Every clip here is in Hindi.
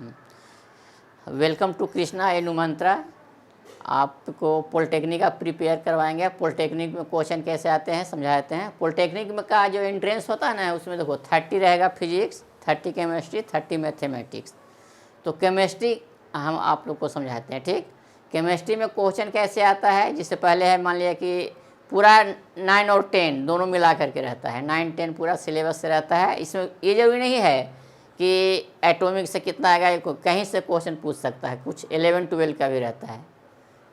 वेलकम टू कृष्णा एनु मंत्रा। आपको पॉलिटेक्निक का प्रिपेयर करवाएंगे। पॉलिटेक्निक में क्वेश्चन कैसे आते हैं समझाते हैं। पॉलिटेक्निक में का जो एंट्रेंस होता है ना, उसमें देखो 30 रहेगा फिजिक्स, 30 केमिस्ट्री, 30 मैथमेटिक्स। तो केमिस्ट्री हम आप लोग को समझाते हैं, ठीक। केमिस्ट्री में क्वेश्चन कैसे आता है, जिससे पहले है मान लिया कि पूरा 9 और 10 दोनों मिला करके रहता है, 9 10 पूरा सिलेबस से रहता है। इसमें ये जरूरी नहीं है कि एटॉमिक से कितना आएगा, कहीं से क्वेश्चन पूछ सकता है, कुछ 11 12 का भी रहता है।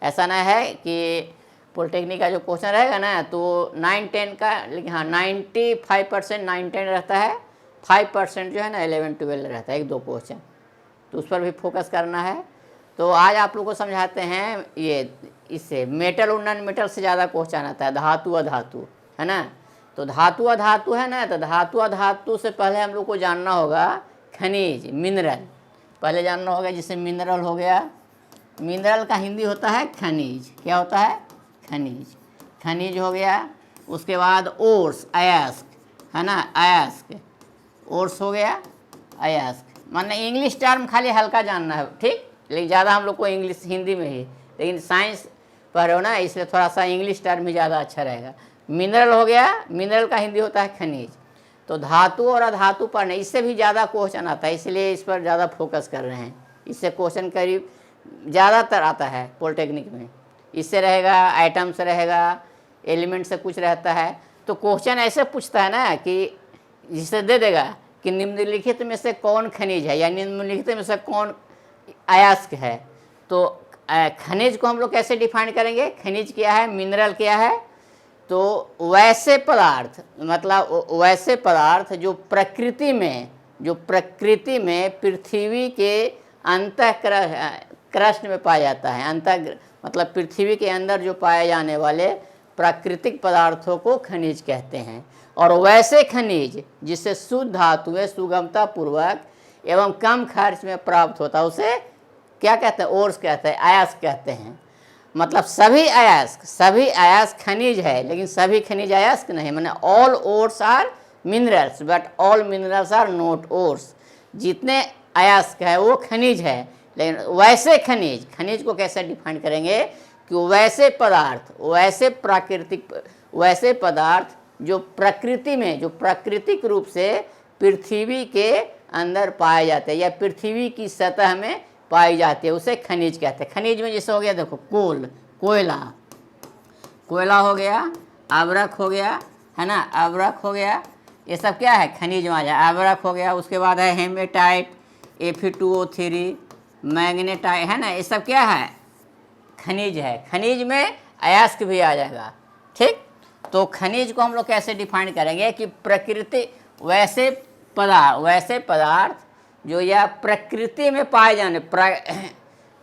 ऐसा ना है कि पॉलिटेक्निक का जो क्वेश्चन रहेगा ना तो 9 10 का, लेकिन हाँ 95% 9 10 रहता है, 5% जो है ना 11 12 रहता है, 1 2 क्वेश्चन, तो उस पर भी फोकस करना है। तो आज आप लोग को समझाते हैं ये, इससे मेटल और नॉन मेटल से ज़्यादा क्वेश्चन आता है, धातु अधातु, है ना। तो धातु अधातु है ना, तो धातु अधातु से पहले हम लोग को जानना होगा खनिज, मिनरल पहले जानना होगा, जिससे मिनरल हो गया। मिनरल का हिंदी होता है खनिज। क्या होता है? खनिज। खनिज हो गया। उसके बाद ओर्स, अयस्क, है ना, अयस्क, ओर्स हो गया, अयस्क। माने इंग्लिश टर्म खाली हल्का जानना है, ठीक, लेकिन ज़्यादा हम लोग को इंग्लिश हिंदी में ही, लेकिन साइंस पढ़ रहे हो ना, इसलिए थोड़ा सा इंग्लिश टर्म ही ज़्यादा अच्छा रहेगा। मिनरल हो गया, मिनरल का हिंदी होता है खनिज। तो धातु और अधातु पढ़ने, इससे भी ज़्यादा क्वेश्चन आता है, इसलिए इस पर ज़्यादा फोकस कर रहे हैं। इससे क्वेश्चन करीब ज़्यादातर आता है पॉलिटेक्निक में। इससे रहेगा, आइटम से रहेगा, एलिमेंट से कुछ रहता है। तो क्वेश्चन ऐसे पूछता है ना कि जिसे दे देगा कि निम्नलिखित में से कौन खनिज है, या निम्नलिखित में से कौन अयस्क है। तो खनिज को हम लोग कैसे डिफाइन करेंगे? खनिज क्या है, मिनरल क्या है? तो वैसे पदार्थ, मतलब वैसे पदार्थ जो प्रकृति में पृथ्वी के अंतः क्रस्ट में पाया जाता है। अंतः मतलब पृथ्वी के अंदर जो पाए जाने वाले प्राकृतिक पदार्थों को खनिज कहते हैं। और वैसे खनिज जिससे शुद्ध धातुएं सुगमता पूर्वक एवं कम खर्च में प्राप्त होता है, उसे क्या कहते हैं? ओर्स कहते हैं, अयस्क कहते हैं। मतलब सभी अयस्क खनिज है, लेकिन सभी खनिज अयस्क नहीं। माने all ores are minerals but all minerals are not ores. जितने अयस्क है वो खनिज है, लेकिन वैसे खनिज को कैसे डिफाइन करेंगे कि वैसे पदार्थ जो प्रकृति में, जो प्राकृतिक रूप से पृथ्वी के अंदर पाए जाते हैं या पृथ्वी की सतह में पाई जाती है, उसे खनिज कहते हैं। खनिज में जैसे हो गया, देखो कोयला हो गया, अब्रक हो गया, है ना, अब्रक हो गया, ये सब क्या है? खनिज में आ जाए। अब्रक हो गया, उसके बाद है हेमेटाइट, Fe2O3, मैग्नेटाइट, है ना, ये सब क्या है? खनिज है। खनिज में अयस्क भी आ जाएगा, ठीक। तो खनिज को हम लोग कैसे डिफाइन करेंगे कि प्रकृति वैसे पदार्थ जो या प्रकृति में पाए जाने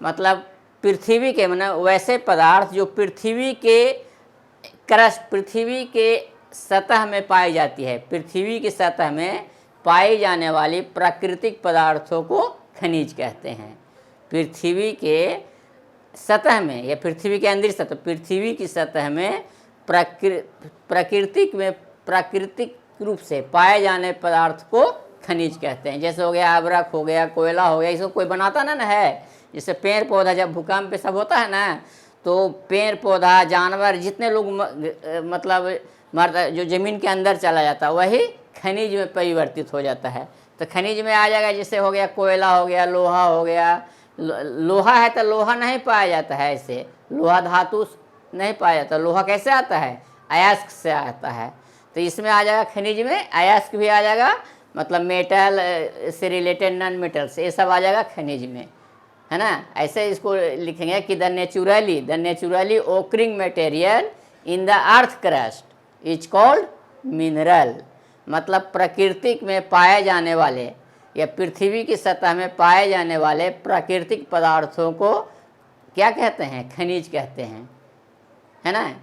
मतलब पृथ्वी के, मतलब वैसे पदार्थ जो पृथ्वी के सतह में पाई जाती है, पृथ्वी की सतह में पाई जाने वाली प्राकृतिक पदार्थों को खनिज कहते हैं। पृथ्वी के सतह में या पृथ्वी के अंदर सतह, पृथ्वी की सतह में प्राकृतिक रूप से पाए जाने पदार्थ को खनिज कहते हैं। जैसे हो गया अब्रक हो गया, कोयला हो गया, इसको कोई बनाता ना है। जैसे पेड़ पौधा, जब भूकंप पे सब होता है ना, तो पेड़ पौधा, जानवर, जितने लोग मतलब मरता, जो ज़मीन के अंदर चला जाता है, वही खनिज में परिवर्तित हो जाता है। तो खनिज में आ जाएगा, जैसे हो गया कोयला हो गया, लोहा हो गया। लोहा है तो लोहा नहीं पाया जाता है, ऐसे लोहा धातु नहीं पाया जाता। लोहा कैसे आता है? अयस्क से आता है। तो इसमें आ जाएगा खनिज में, अयस्क भी आ जाएगा, मतलब मेटल से रिलेटेड नॉन मेटल्स, ये सब आ जाएगा खनिज में, है ना। ऐसे इसको लिखेंगे कि the naturally occurring material in the earth crust is called mineral. मतलब प्राकृतिक में पाए जाने वाले या पृथ्वी की सतह में पाए जाने वाले प्राकृतिक पदार्थों को क्या कहते हैं? खनिज कहते हैं, है ना।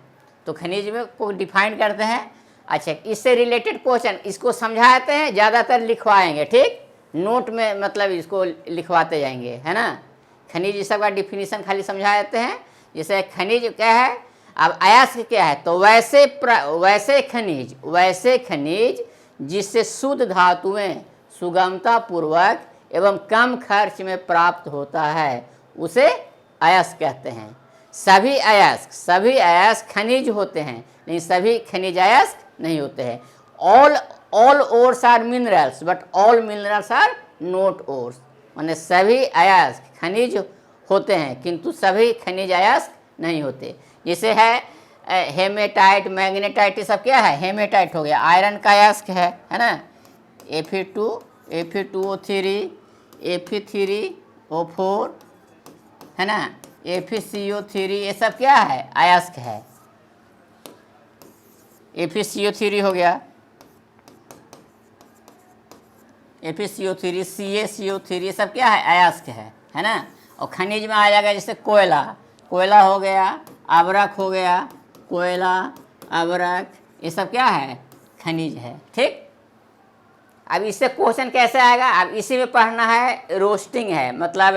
तो खनिज में को डिफाइन करते हैं। अच्छा, इससे रिलेटेड क्वेश्चन इसको समझाते हैं, ज़्यादातर लिखवाएंगे, ठीक, नोट में, मतलब इसको लिखवाते जाएंगे, है ना। खनिज इस सब का डिफिनीशन खाली समझा देते हैं। जैसे खनिज क्या है, अब अयस्क क्या है? तो वैसे खनिज जिससे शुद्ध धातुएं सुगमता पूर्वक एवं कम खर्च में प्राप्त होता है उसे अयस्क कहते हैं। सभी अयस्क खनिज होते हैं, लेकिन सभी खनिज अयस्क नहीं होते हैं। All ores are minerals but all minerals are not ores, माने सभी अयस्क खनिज होते हैं किंतु सभी खनिज अयस्क नहीं होते। जैसे है हेमेटाइट, मैग्नेटाइट, ये सब क्या है? हेमेटाइट हो गया, आयरन का अयस्क है ना। Fe2 Fe2O3 Fe3O4 है ना, FeCO3, ये सब क्या है? अयस्क है। FeCO3 हो गया, FeCO3 CaCO3, ये सब क्या है? अयस्क है ना। और खनिज में आ जाएगा जैसे कोयला हो गया, अबरक हो गया, कोयला, अबरक, ये सब क्या है? खनिज है। ठीक, अब इससे क्वेश्चन कैसे आएगा? अब इसी में पढ़ना है। रोस्टिंग है, मतलब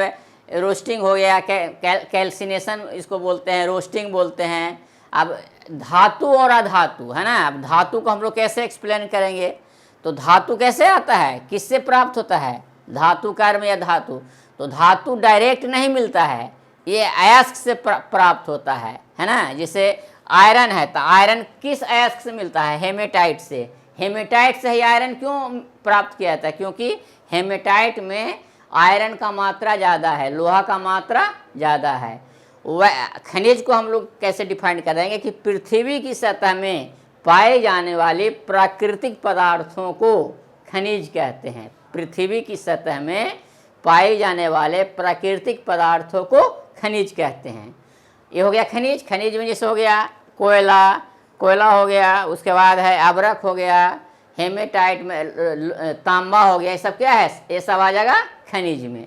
रोस्टिंग हो गया, कैल्सिनेशन इसको बोलते हैं, रोस्टिंग बोलते हैं। अब धातु और अधातु है ना। अब धातु को हम लोग कैसे एक्सप्लेन करेंगे? तो धातु कैसे आता है, किससे प्राप्त होता है? धातु कर्म या धातु। तो धातु डायरेक्ट नहीं मिलता है, ये अयस्क से प्राप्त होता है ना। जैसे आयरन है, तो आयरन किस अयस्क से मिलता है? हेमेटाइट से। हेमेटाइट से ही आयरन क्यों प्राप्त किया जाता है? क्योंकि हेमेटाइट में आयरन का मात्रा ज़्यादा है, लोहा का मात्रा ज़्यादा है। वह खनिज को हम लोग कैसे डिफाइन करेंगे कि पृथ्वी की सतह में पाए जाने वाले प्राकृतिक पदार्थों को खनिज कहते हैं। पृथ्वी की सतह में पाए जाने वाले प्राकृतिक पदार्थों को खनिज कहते हैं। ये हो गया खनिज। खनिज में जैसे हो गया कोयला हो गया, उसके बाद है अबरक हो गया, हेमेटाइट में तांबा हो गया, ये सब क्या है? ये सब आ जाएगा खनिज में।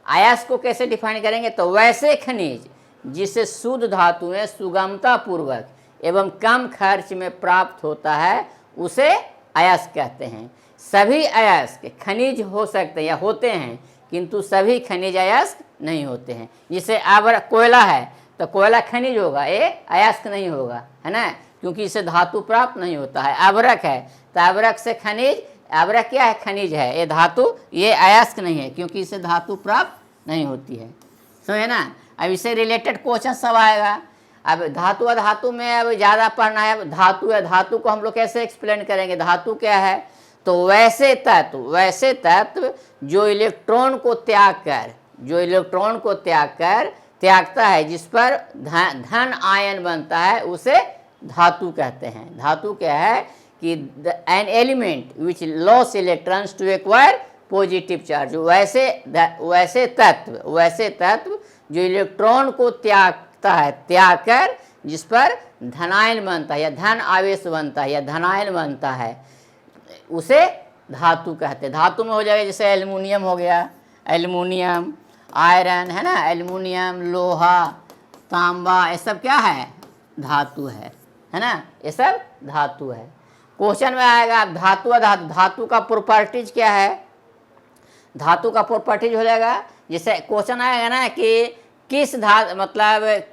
अयस्क को कैसे डिफाइन करेंगे? तो वैसे खनिज जिसे शुद्ध धातुएं सुगमता पूर्वक एवं कम खर्च में प्राप्त होता है उसे अयस्क कहते हैं। सभी अयस्क खनिज हो सकते हैं या होते हैं, किंतु सभी खनिज अयस्क नहीं होते हैं। जैसे अबरक, कोयला है तो कोयला खनिज होगा, ये अयस्क नहीं होगा, है ना, क्योंकि इसे धातु प्राप्त नहीं होता है। अबरक है तो अबरक से खनिज, अबरक क्या है? खनिज है, ये धातु, ये अयस्क नहीं है क्योंकि इसे धातु प्राप्त नहीं होती है। समझे ना। अब इससे रिलेटेड क्वेश्चन सब आएगा। अब धातु अधातु में अब ज़्यादा पढ़ना है। धातु है, धातु को हम लोग कैसे एक्सप्लेन करेंगे? धातु क्या है? तो वैसे तत्व जो इलेक्ट्रॉन को त्यागता है, जिस पर धन आयन बनता है, उसे धातु कहते हैं। धातु क्या है कि an element which loss electrons to acquire positive charge. वैसे तत्व जो इलेक्ट्रॉन को त्याग कर जिस पर धनायन बनता है या धन आवेश बनता है या धनायन बनता है, उसे धातु कहते हैं। धातु में हो जाएगा जैसे एल्युमिनियम हो गया, एल्युमिनियम, आयरन है ना, एल्युमिनियम, लोहा, तांबा, ये सब क्या है? धातु है ना, ये सब धातु है। क्वेश्चन में आएगा धातु अधातु, धातु का प्रॉपर्टीज क्या है? धातु का प्रॉपर्टीज हो जाएगा, जैसे क्वेश्चन आएगा ना कि किस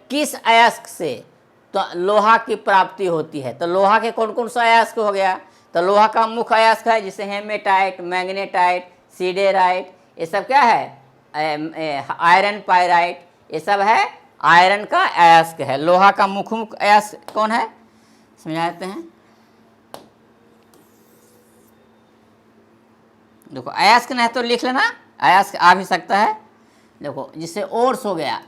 किस अयस्क से तो लोहा की प्राप्ति होती है। तो लोहा के कौन कौन सा अयस्क हो गया? तो लोहा का मुख्य अयस्क है जैसे हेमेटाइट, मैग्नेटाइट, सीडेराइट, ये सब क्या है? आयरन पायराइट, ये सब है आयरन का अयस्क है। लोहा का मुख्य अयस्क कौन है? समझाते हैं। देखो अयस्क नहीं तो लिख लेना, अयस्क आ भी सकता है। देखो जिससे ओर्स हो गया,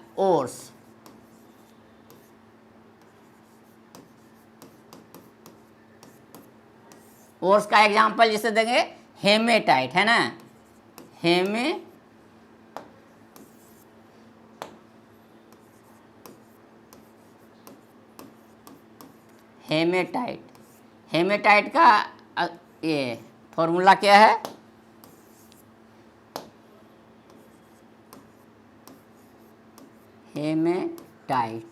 ओर्स का एग्जांपल जैसे देंगे हेमेटाइट, है ना, हेमेटाइट का ये फॉर्मूला क्या है? हेमेटाइट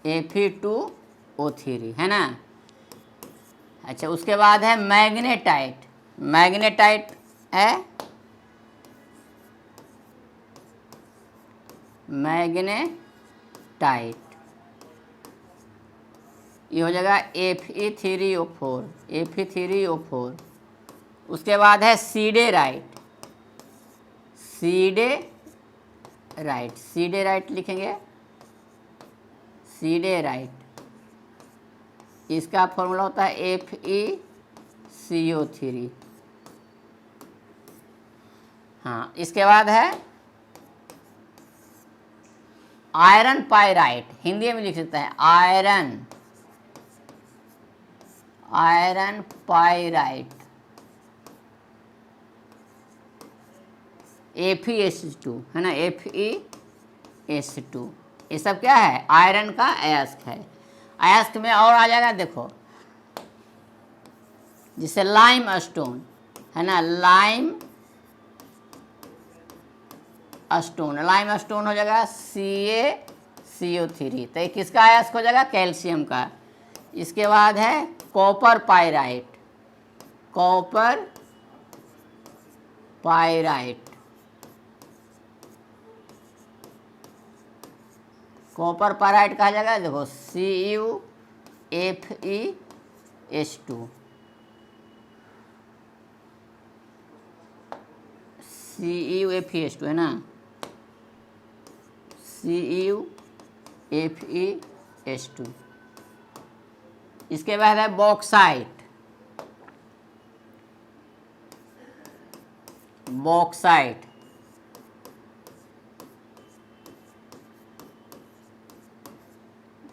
Fe2O3, है ना। अच्छा, उसके बाद है मैग्नेटाइट है मैग्नेटाइट, ये हो जाएगा Fe3O4, उसके बाद है सीडेराइट, सीडेराइट, सीडेराइट लिखेंगे, सीडेराइट, इसका फॉर्मूला होता है FeCO3। हाँ, इसके बाद है आयरन पायराइट, हिंदी में लिख सकते हैं आयरन, आयरन पायराइट, FeS2 है ना, FeS2। ये सब क्या है, आयरन का अयस्क है। अयस्क में और आ जाएगा, देखो जिसे लाइम स्टोन है ना, लाइम स्टोन, लाइम स्टोन हो जाएगा CaCO3, तो ये किसका अयस्क हो जाएगा, कैल्शियम का। इसके बाद है copper pyrite, copper pyrite, copper pyrite कहा जाएगा, देखो CuFeS2, CuFeS2 है ना, CuFeS2। इसके बाद है बॉक्साइट, बॉक्साइट,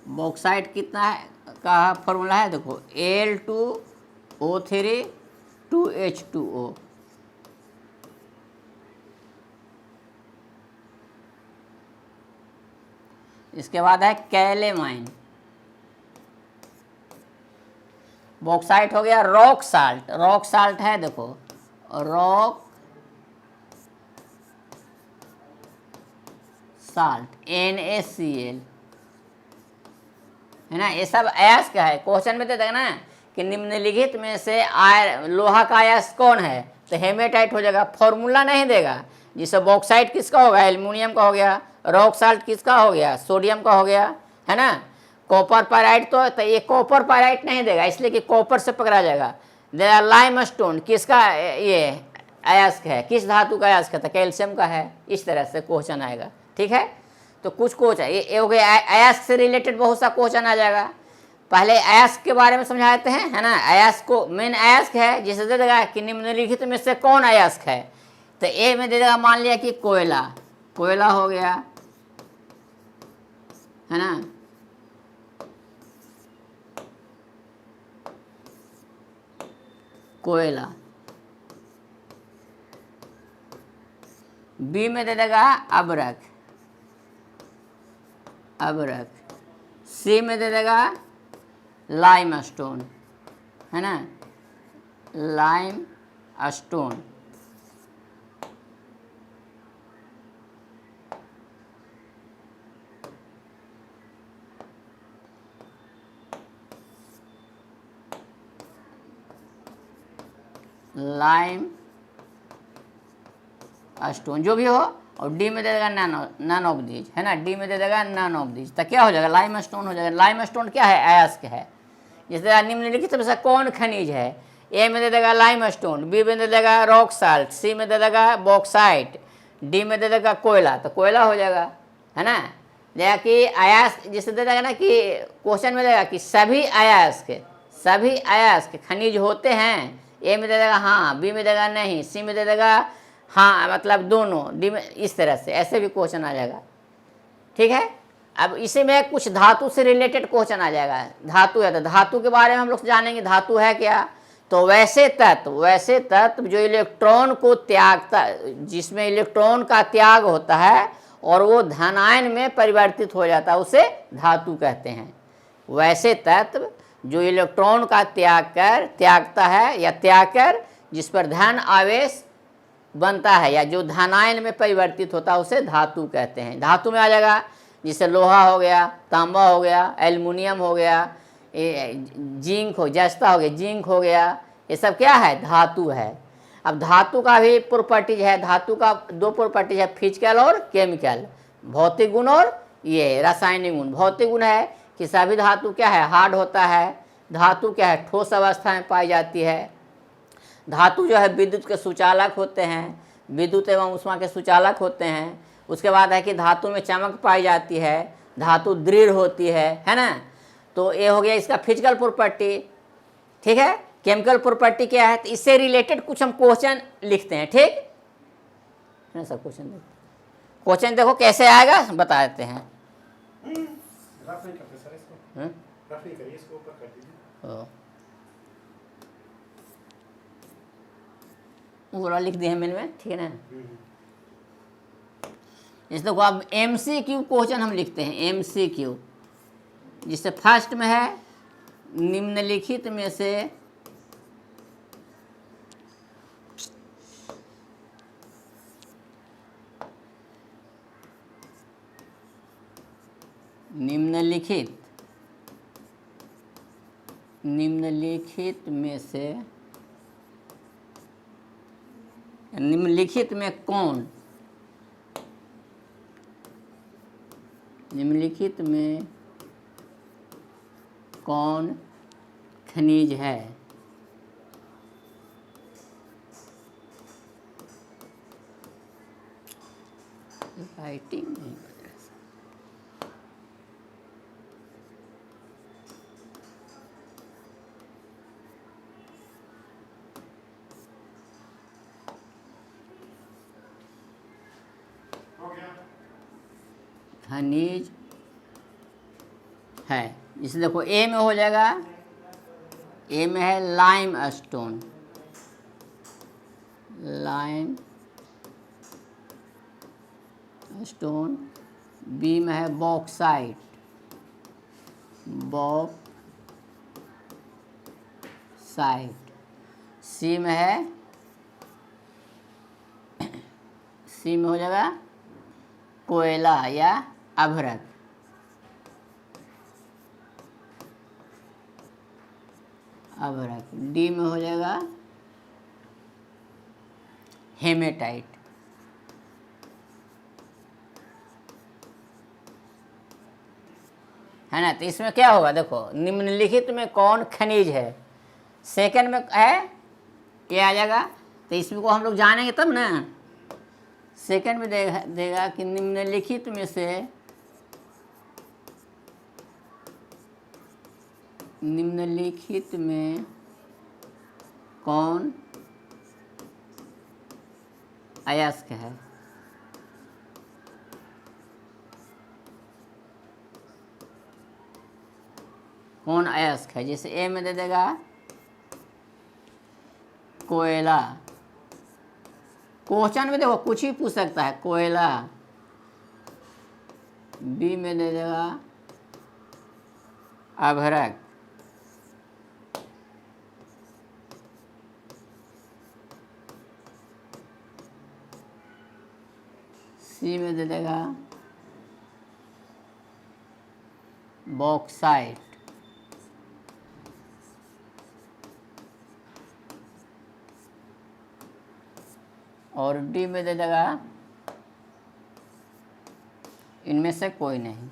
बॉक्साइट कितना है का फॉर्मूला है, देखो Al2O3 2H2O। इसके बाद है कैलेमाइन, बॉक्साइट हो गया। रॉक साल्ट, रॉक साल्ट है देखो, रॉक साल्ट NaCl है ना। ये सब अयस्क है। क्वेश्चन में दे देगा ना कि निम्नलिखित में से लोहा का अयस्क कौन है, तो हेमेटाइट हो जाएगा। फॉर्मूला नहीं देगा, जिससे बॉक्साइट किसका होगा, एल्युमिनियम का हो गया। रॉक साल्ट किसका हो गया, सोडियम का हो गया, है ना। कॉपर पायराइट तो ये कॉपर पायराइट नहीं देगा, इसलिए कि कॉपर से पकड़ा जाएगा। देगा लाइम स्टोन, किसका ये अयस्क है, किस धातु का अयस्क है, तो कैल्शियम का है। इस तरह से क्वेश्चन आएगा, ठीक है। तो कुछ क्वेश्चन ये हो गया, अयस्क से रिलेटेड बहुत सा क्वेश्चन आ जाएगा। पहले अयस्क के बारे में समझाते हैं, है ना। अयस्क को मेन अयस्क है, जिसे दे देगा कि निम्नलिखित में से कौन अयस्क है, तो ए में दे देगा, मान लिया कि कोयला, कोयला हो गया, है ना। कोयला। बी में दे देगा अबरक, अबरक। सी में दे देगा लाइम स्टोन, है ना, लाइम स्टोन। लाइम स्टोन जो भी हो। और डी में दे देगा नन ऑफ दीज, है ना। डी में दे देगा नन ऑफ दीज, तो क्या हो जाएगा, लाइम स्टोन हो जाएगा। लाइम स्टोन क्या है, अयस्क है। जैसे निम्नलिखित में से कौन खनिज है, ए में दे देगा लाइम स्टोन, बी में दे देगा रॉक साल्ट, सी में दे देगा बॉक्साइट, डी में दे देगा कोयला, तो कोयला हो जाएगा, है ना। देखा कि अयस्क जिसे दे देगा ना कि क्वेश्चन में देगा कि सभी अयस्क, सभी अयस्क खनिज होते हैं। ए में दे देगा हाँ, बी में देगा नहीं, सी में दे देगा हाँ मतलब दोनों, डी में। इस तरह से ऐसे भी क्वेश्चन आ जाएगा, ठीक है। अब इसी में कुछ धातु से रिलेटेड क्वेश्चन आ जाएगा। धातु है तो धातु के बारे में हम लोग जानेंगे, धातु है क्या। तो वैसे तत्व जो इलेक्ट्रॉन को त्यागता, जिसमें इलेक्ट्रॉन का त्याग होता है और वो धनायन में परिवर्तित हो जाता है, उसे धातु कहते हैं। वैसे तत्व जो इलेक्ट्रॉन का त्यागता है या त्याग कर जिस पर धन आवेश बनता है या जो धनायन में परिवर्तित होता है, उसे धातु कहते हैं। धातु में आ जाएगा जिसे लोहा हो गया, तांबा हो गया, एल्युमिनियम हो गया, जिंक हो, जस्ता हो गया, जिंक हो गया, ये सब क्या है, धातु है। अब धातु का भी प्रॉपर्टीज है। धातु का दो प्रॉपर्टीज है, फिजिकल और केमिकल, भौतिक गुण और ये रासायनिक गुण। भौतिक गुण है कि सभी धातु क्या है, हार्ड होता है। धातु क्या है, ठोस अवस्था में पाई जाती है। धातु जो है विद्युत के सुचालक होते हैं, विद्युत एवं ऊष्मा के सुचालक होते हैं। उसके बाद है कि धातु में चमक पाई जाती है, धातु दृढ़ होती है ना। तो ये हो गया इसका फिजिकल प्रॉपर्टी, ठीक है। केमिकल प्रॉपर्टी क्या है, तो इससे रिलेटेड कुछ हम क्वेश्चन लिखते हैं, ठीक है। सब क्वेश्चन देखो कैसे आएगा बता देते हैं। रफ नहीं करते सर इसको, रफ नहीं करिए इसको, ऊपर कर दीजिए। पूरा लिख दिए मैंने, ठीक है ना। इस देखो अब MCQ क्वेश्चन हम लिखते हैं, MCQ, जिससे फर्स्ट में है निम्नलिखित में से निम्नलिखित में से निम्नलिखित में कौन, निम्नलिखित में कौन खनिज है। राइटिंग नहीं खनिज है। इसे देखो ए में हो जाएगा, ए में है lime stone, lime stone. B में है बॉक्साइट, बॉक्साइट। सी में है, सी में हो जाएगा कोयला या अभ्रक। अभ्रक। डी में हो जाएगा हेमेटाइट। है ना। तो इसमें क्या होगा, देखो निम्नलिखित में कौन खनिज है, सेकंड में है ये आ जाएगा। तो इसमें को हम लोग जानेंगे तब ना। सेकंड में देगा कि निम्नलिखित में से, निम्नलिखित में कौन अयस्क है। कौन अयस्क है, जैसे ए में दे देगा कोयला। क्वेश्चन में देखो कुछ ही पूछ सकता है, कोयला। बी में दे देगा अभ्रक। सी में दे देगा बॉक्साइट। और डी में दे देगा इनमें से कोई नहीं,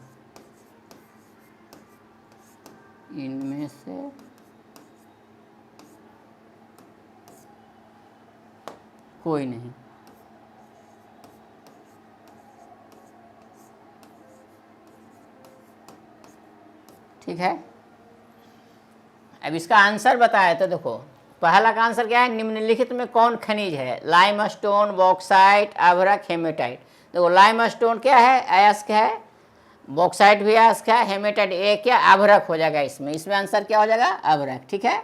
इनमें से कोई नहीं। ठीक है। अब इसका आंसर बताया तो देखो पहला का आंसर क्या है, निम्नलिखित में कौन खनिज है, लाइमस्टोन, बॉक्साइट, अभ्रक, हेमेटाइट। देखो लाइमस्टोन क्या है, अयस्क है। बॉक्साइट भी अयस्क है। हेमेटाइट ए क्या, अभ्रक हो जाएगा इसमें। इसमें आंसर क्या हो जाएगा, अभ्रक। ठीक है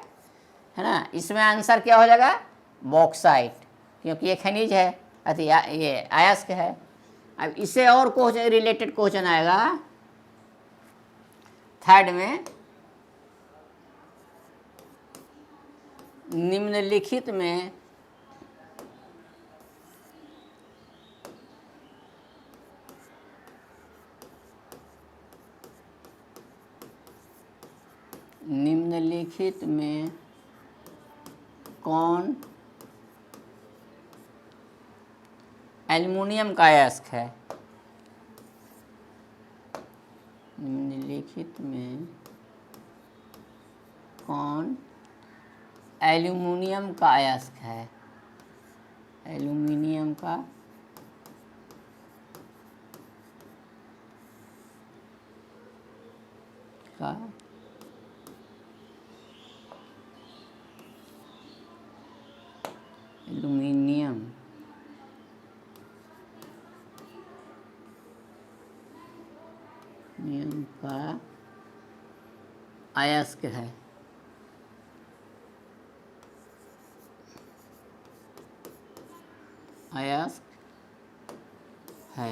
ना। इसमें आंसर क्या हो जाएगा, बॉक्साइट, क्योंकि ये खनिज है, अथवा ये अयस्क है। अब इससे और क्वेश्चन रिलेटेड क्वेश्चन आएगा थर्ड में, निम्नलिखित में कौन एल्युमिनियम का अयस्क है। निम्नलिखित में कौन एल्यूमिनियम का अयस्क है, एल्यूमिनियम का एल्यूमिनियम का अयस्क है, अयस्क है।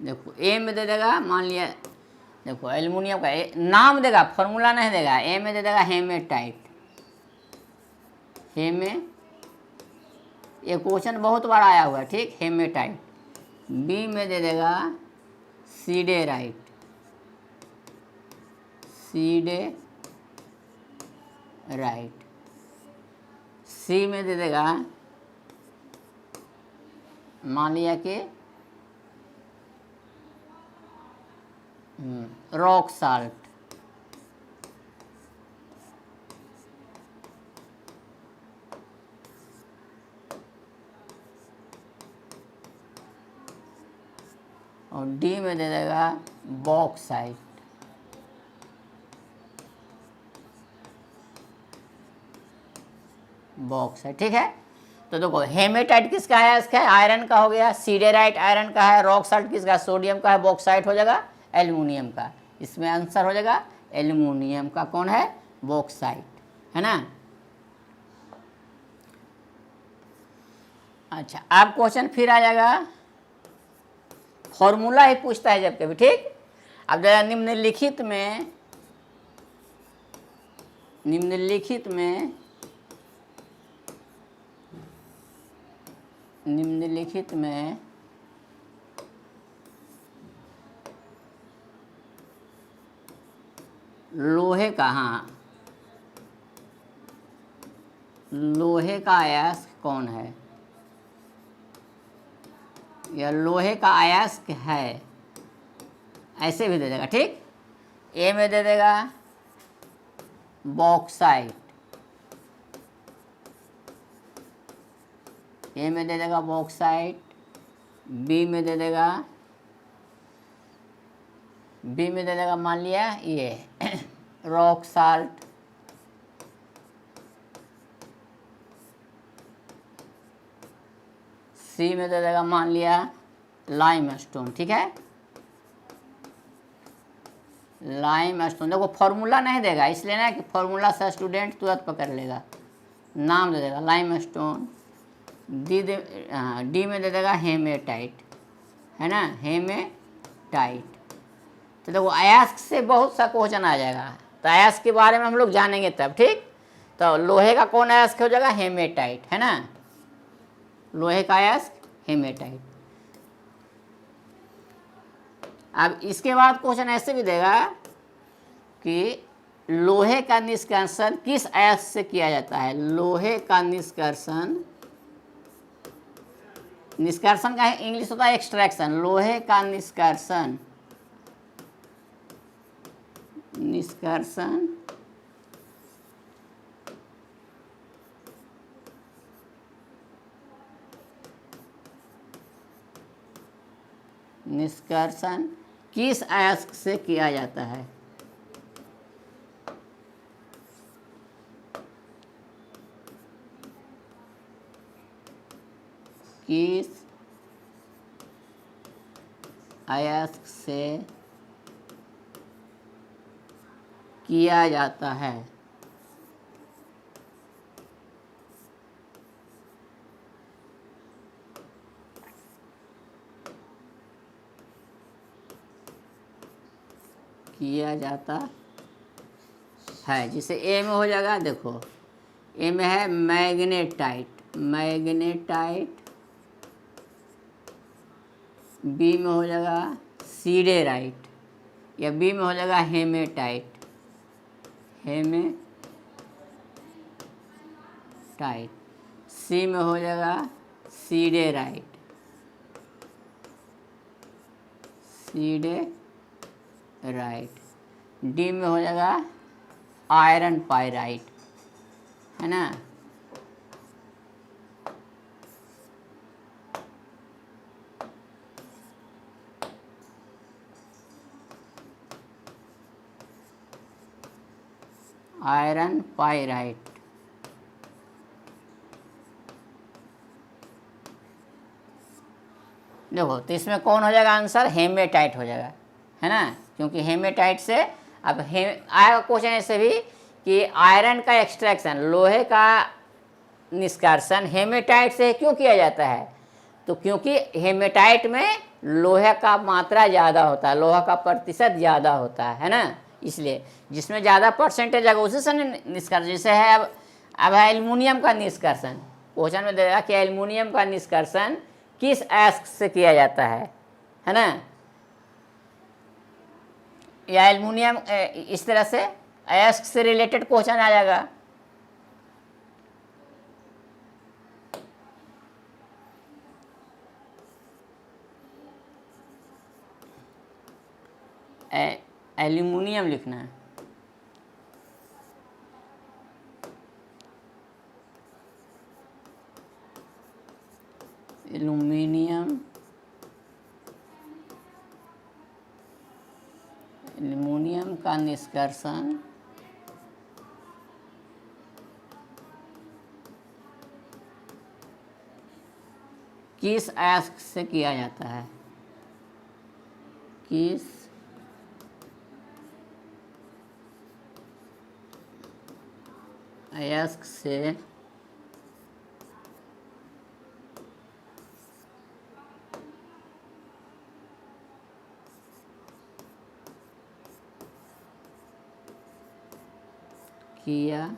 देखो ए में दे देगा, मान लिया देखो एल्युमिनियम का नाम देगा, फॉर्मूला नहीं देगा। ए में दे देगा हेमेटाइट, हेमे, ये क्वेश्चन बहुत बार आया हुआ है, ठीक, हेमेटाइट। बी में दे देगा सीडेराइट, सीडेराइट। सी में दे देगा, मान लिया कि रॉक साल्ट, और डी में दे देगा बॉक्साइट, बॉक्साइट। ठीक है, तो देखो हेमेटाइट किसका है, इसका आयरन का हो गया, सीडेराइट आयरन का है, रॉक साल्ट किसका, सोडियम का है, बॉक्साइट हो जाएगा एल्युमिनियम का। इसमें आंसर हो जाएगा एल्युमिनियम का कौन है, बॉक्साइट, है ना। अच्छा, अब क्वेश्चन फिर आ जाएगा, फॉर्मूला ही पूछता है जब कभी, ठीक। अब जरा निम्नलिखित में लोहे का, हाँ, लोहे का अयस्क कौन है, या लोहे का अयस्क है, ऐसे भी दे देगा, ठीक। ए में दे देगा बॉक्साइट, ए में दे देगा बॉक्साइट, बी में दे देगा मान लिया ये रॉक साल्ट, सी में दे देगा मान लिया लाइम स्टोन, ठीक है, लाइम स्टोन। देखो फॉर्मूला नहीं देगा, इसलिए ना कि फॉर्मूला से स्टूडेंट तुरंत पकड़ लेगा, नाम दे देगा लाइम स्टोन। डी में दे देगा हेमेटाइट, है ना, हेमेटाइट। तो देखो अयस्क से बहुत सा क्वेश्चन आ जाएगा, तो अयस्क के बारे में हम लोग जानेंगे तब, ठीक। तो लोहे का कौन अयस्क हो जाएगा, हेमेटाइट, है ना, लोहे का अयस्क हेमेटाइट। अब इसके बाद क्वेश्चन ऐसे भी देगा कि लोहे का निष्कर्षण किस अयस्क से किया जाता है, लोहे का निष्कर्षण का इंग्लिश होता है एक्सट्रैक्शन, लोहे का निष्कर्षण किस अयस्क से किया जाता है, किस अयस्क से किया जाता है। किया जाता है, जिसे ए में हो जाएगा, देखो ए में है मैग्नेटाइट, बी में हो जाएगा सीडेराइट, या बी में हो जाएगा हेमेटाइट, सी में हो जाएगा सीडेराइट, राइट। डी में हो जाएगा आयरन पाइराइट, है ना। Iron pyrite. देखो तो इसमें कौन हो जाएगा आंसर, हेमेटाइट हो जाएगा, है ना, क्योंकि हेमेटाइट से अब आएगा क्वेश्चन ऐसे भी कि आयरन का एक्सट्रैक्शन, लोहे का निष्कर्षण हेमेटाइट से क्यों किया जाता है, तो क्योंकि हेमेटाइट में लोहे का मात्रा ज़्यादा होता है, लोहा का प्रतिशत ज़्यादा होता है ना, इसलिए जिसमें ज़्यादा परसेंटेज है उसी से निष्कर्षण। जैसे है अब है एल्युमिनियम का निष्कर्षण, क्वेश्चन में देगा कि एल्युमिनियम का निष्कर्षण किस अयस्क से किया जाता है ना, या एल्युमिनियम इस तरह से अयस्क से रिलेटेड क्वेश्चन आ जाएगा। एल्युमिनियम लिखना है, एल्युमिनियम, एल्युमिनियम का निष्कर्षण किस अयस्क से किया जाता है, किस अयस्क से किया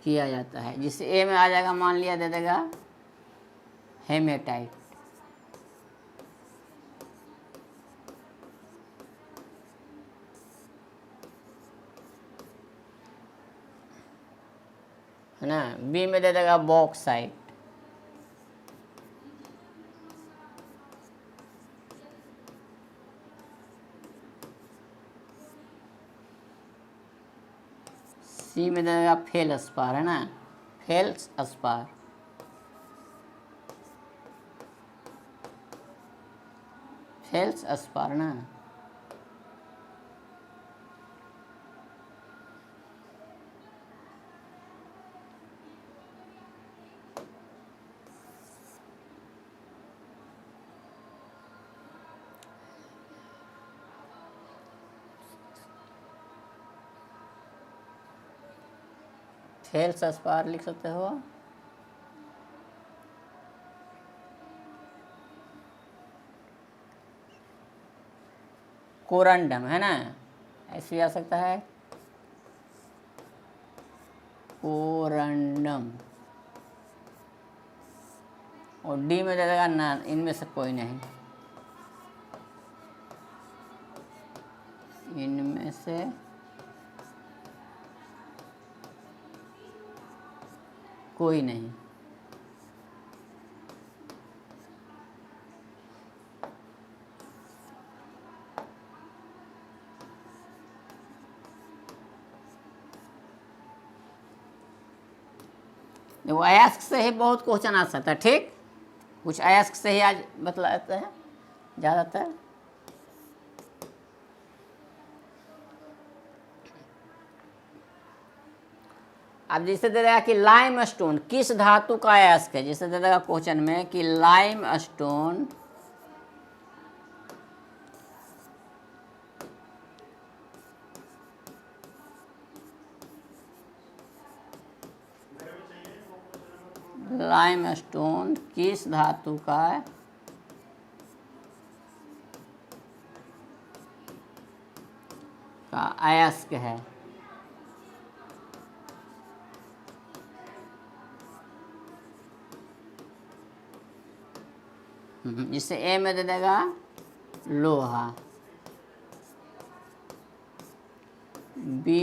किया जाता है, जिससे ए में आ जाएगा, मान लिया दे देगा हेमेटाइट। है ना, बी में दे देगा बॉक्साइट, सी में दे देगा फेल्सपार, है ना, फेल्सपार, फेल्सपार ना। फेल्सपार लिख सकते हो। कोरंडम, है ना, ऐसे भी आ सकता है, कोरंडम। और डी में जाएगा ना, इनमें से कोई नहीं, इनमें से कोई नहीं। देखो अयस्क से ही बहुत क्वेश्चन आ सकता है, ठीक, कुछ अयस्क से ही आज बतलाते हैं ज़्यादातर। अब जैसे दे देगा कि लाइम स्टोन किस धातु का अयस्क है, जैसे दे देगा क्वेश्चन में कि लाइम स्टोन लाइमस्टोन किस धातु का अयस्क है, जिससे ए में दे देगा लोहा, बी